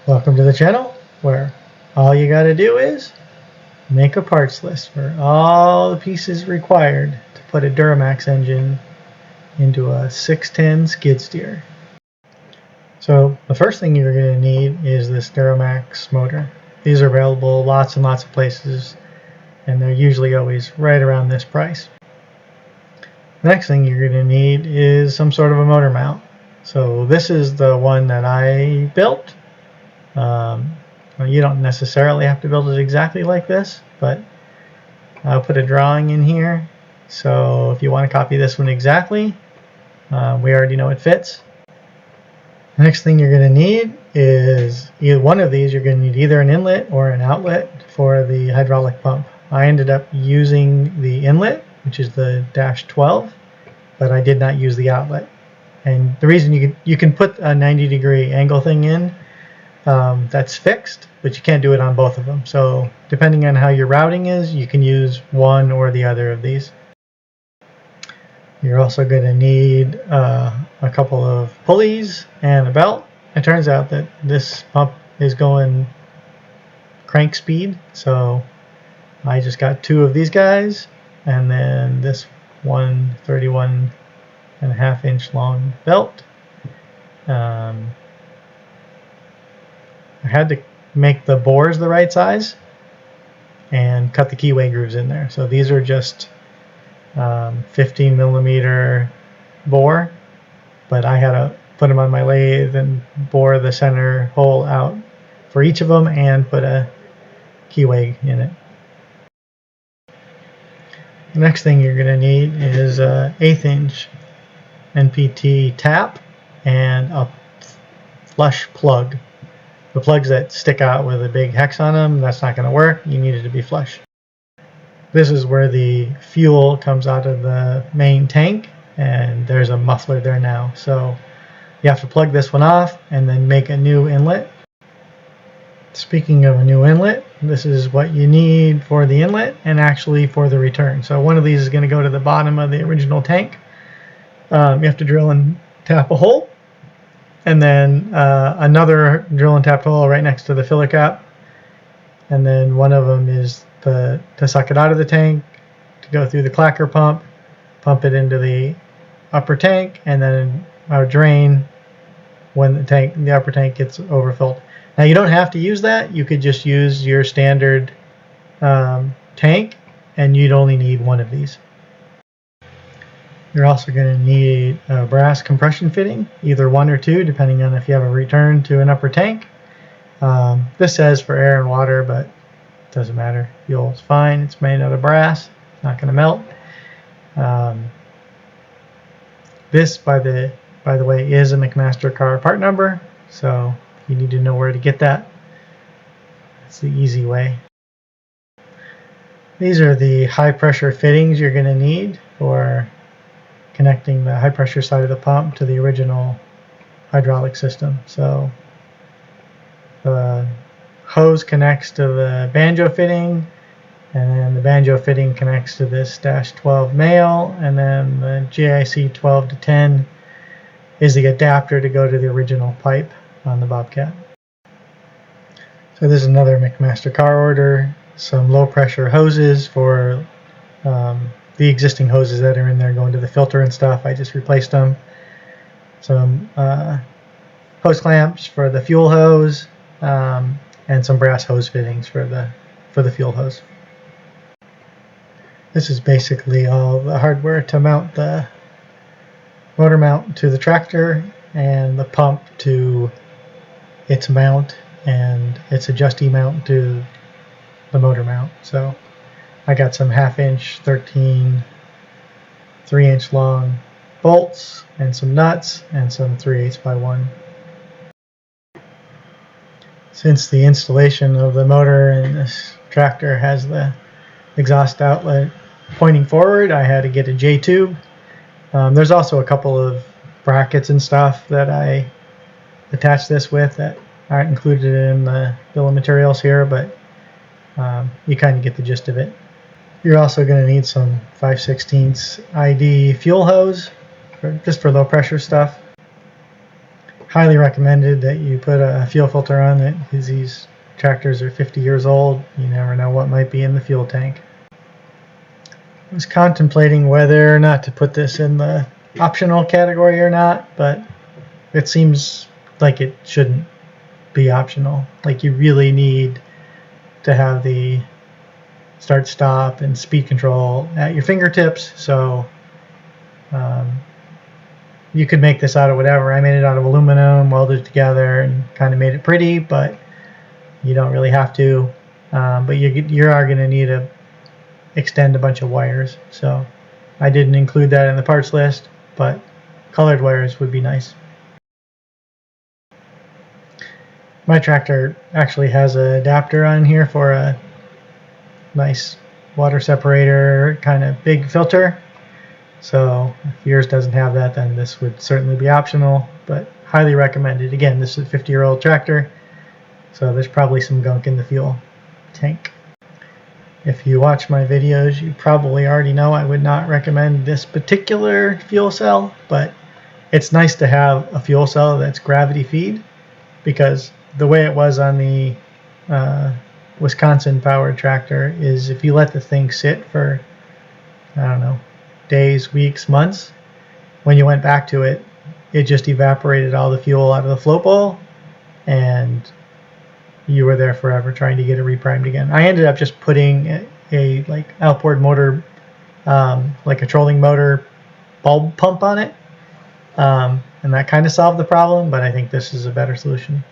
Welcome to the channel where all you got to do is make a parts list for all the pieces required to put a Duromax engine into a 610 skid steer. So the first thing you're going to need is this Duromax motor. These are available lots and lots of places, and they're usually always right around this price. The next thing you're going to need is some sort of a motor mount. So this is the one that I built. You don't necessarily have to build it exactly like this, but I'll put a drawing in here. So if you want to copy this one exactly, we already know it fits. The next thing you're going to need is either one of these. You're going to need either an inlet or an outlet for the hydraulic pump. I ended up using the inlet, which is the -12, but I did not use the outlet. And the reason you can put a 90-degree angle thing in, that's fixed, but you can't do it on both of them. So depending on how your routing is, you can use one or the other of these. You're also going to need a couple of pulleys and a belt. It turns out that this pump is going crank speed, so I just got two of these guys, and then this 31.5 inch long belt. I had to make the bores the right size and cut the keyway grooves in there. So these are just 15 millimeter bore, but I had to put them on my lathe and bore the center hole out for each of them and put a keyway in it. The next thing you're going to need is a 1/8 inch NPT tap and a flush plug. The plugs that stick out with a big hex on them, that's not going to work. You need it to be flush. This is where the fuel comes out of the main tank, and there's a muffler there now. So you have to plug this one off and then make a new inlet. Speaking of a new inlet, this is what you need for the inlet and actually for the return. So one of these is going to go to the bottom of the original tank. You have to drill and tap a hole, and then another drill and tap hole right next to the filler cap, and then one of them is to suck it out of the tank, to go through the clacker pump it into the upper tank, and then drain when the upper tank gets overfilled. Now you don't have to use that. You could just use your standard tank, and you'd only need one of these. You're also going to need a brass compression fitting, either one or two, depending on if you have a return to an upper tank. This says for air and water, but it doesn't matter. Fuel's fine. It's made out of brass. It's not going to melt. This, by the way, is a McMaster car part number, so you need to know where to get that. It's the easy way. These are the high pressure fittings you're going to need for connecting the high pressure side of the pump to the original hydraulic system. So the hose connects to the banjo fitting, and then the banjo fitting connects to this -12 male, and then the GIC 12 to 10 is the adapter to go to the original pipe on the Bobcat. So this is another McMaster car order. Some low pressure hoses for the existing hoses that are in there going to the filter and stuff. I just replaced them. Some hose clamps for the fuel hose, and some brass hose fittings for the fuel hose. This is basically all the hardware to mount the motor mount to the tractor, and the pump to its mount, and its adjustee mount to the motor mount. So I got some 1/2 inch, 13, 3 inch long bolts, and some nuts, and some 3/8 by 1. Since the installation of the motor in this tractor has the exhaust outlet pointing forward, I had to get a J-tube. There's also a couple of brackets and stuff that I attached this with that aren't included in the bill of materials here, but you kind of get the gist of it. You're also going to need some 5/16 ID fuel hose, just for low pressure stuff. highly recommended that you put a fuel filter on it, because these tractors are 50 years old. You never know what might be in the fuel tank. I was contemplating whether or not to put this in the optional category or not, but it seems like it shouldn't be optional. Like, you really need to have the start, stop, and speed control at your fingertips. So you could make this out of whatever. I made it out of aluminum, welded it together, and kind of made it pretty, but you don't really have to. But you are going to need to extend a bunch of wires. So I didn't include that in the parts list, but colored wires would be nice. My tractor actually has an adapter on here for a nice water separator, kind of big filter. So if yours doesn't have that, then this would certainly be optional, but highly recommended. Again, this is a 50-year-old tractor, so there's probably some gunk in the fuel tank. If you watch my videos, you probably already know I would not recommend this particular fuel cell, but it's nice to have a fuel cell that's gravity feed, because the way it was on the Wisconsin powered tractor is if you let the thing sit for, I don't know, days, weeks, months, when you went back to it, it just evaporated all the fuel out of the float bowl, and you were there forever trying to get it reprimed again. I ended up just putting a like outboard motor, like a trolling motor bulb pump on it, and that kind of solved the problem, but I think this is a better solution.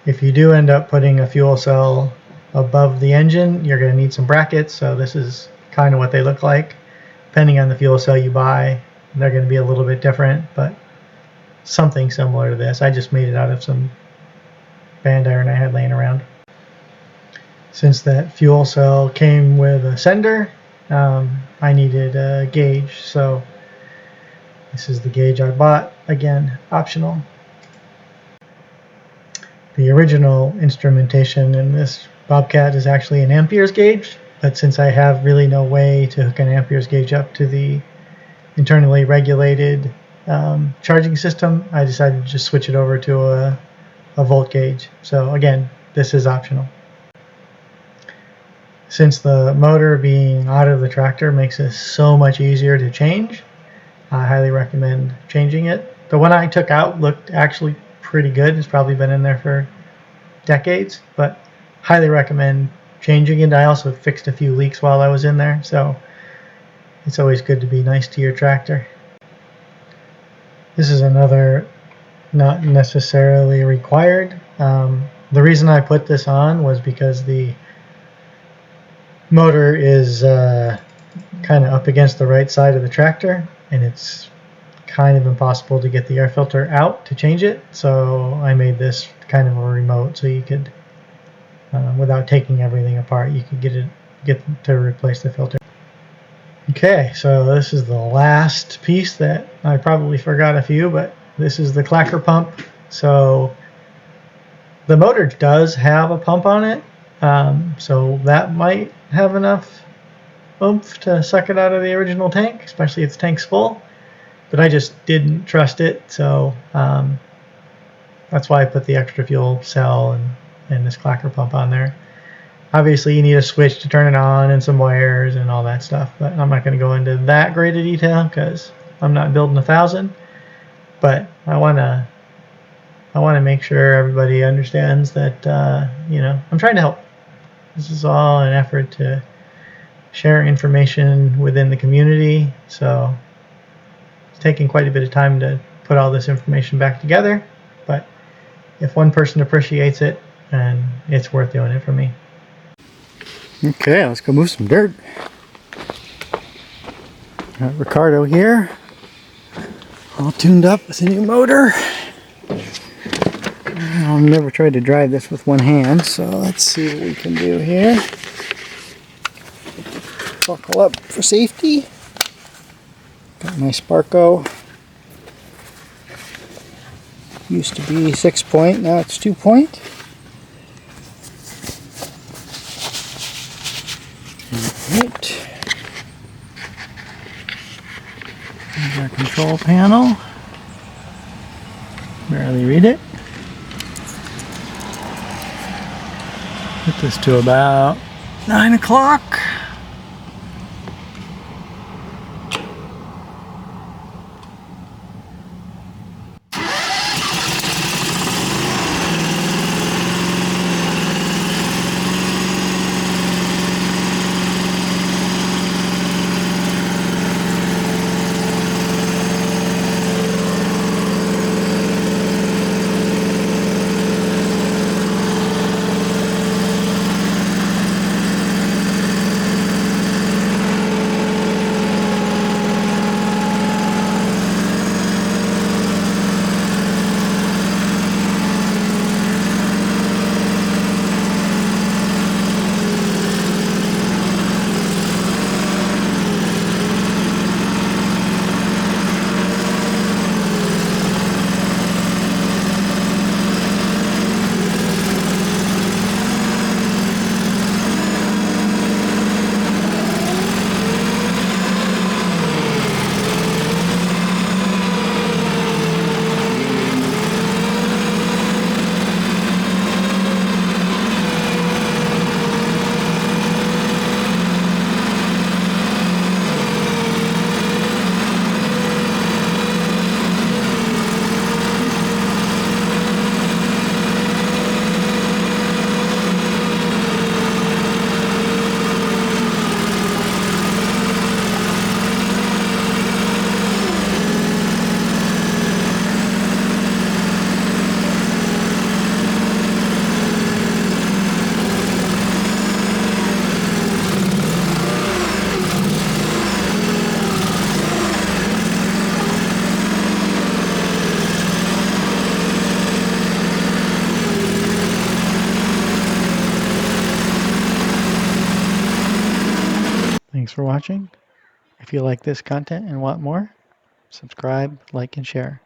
If you do end up putting a fuel cell above the engine, you're going to need some brackets, so this is kind of what they look like. Depending on the fuel cell you buy, they're going to be a little bit different, but something similar to this. I just made it out of some band iron I had laying around. Since that fuel cell came with a sender, I needed a gauge, so this is the gauge I bought. Again, optional. The original instrumentation in this Bobcat is actually an amperes gauge, but since I have really no way to hook an amperes gauge up to the internally regulated charging system, I decided to just switch it over to a volt gauge. So again, this is optional. Since the motor being out of the tractor makes this so much easier to change, I highly recommend changing it. The one I took out looked actually pretty good. It's probably been in there for decades, but highly recommend changing it. I also fixed a few leaks while I was in there, so it's always good to be nice to your tractor. This is another not necessarily required. The reason I put this on was because the motor is kind of up against the right side of the tractor, and it's kind of impossible to get the air filter out to change it, so I made this kind of a remote, so you could, without taking everything apart, you could get to replace the filter. Okay, so this is the last piece that I probably forgot a few, but this is the clacker pump. So the motor does have a pump on it, so that might have enough oomph to suck it out of the original tank, especially if the tank's full. But I just didn't trust it, so that's why I put the extra fuel cell and this clacker pump on there. Obviously, you need a switch to turn it on and some wires and all that stuff, but I'm not going to go into that great a detail because I'm not building 1,000. But I want to make sure everybody understands that I'm trying to help. This is all an effort to share information within the community, so it's taking quite a bit of time to put all this information back together, but if one person appreciates it, then it's worth doing it for me. Okay, let's go move some dirt. Got Ricardo here, all tuned up with a new motor. I've never tried to drive this with one hand, so let's see what we can do here. Buckle up for safety. Got my Sparco. Used to be 6-point, now it's 2-point. Alright. There's our control panel. barely read it. Put this to about 9 o'clock. Thanks for watching. If you like this content and want more, subscribe, like, and share.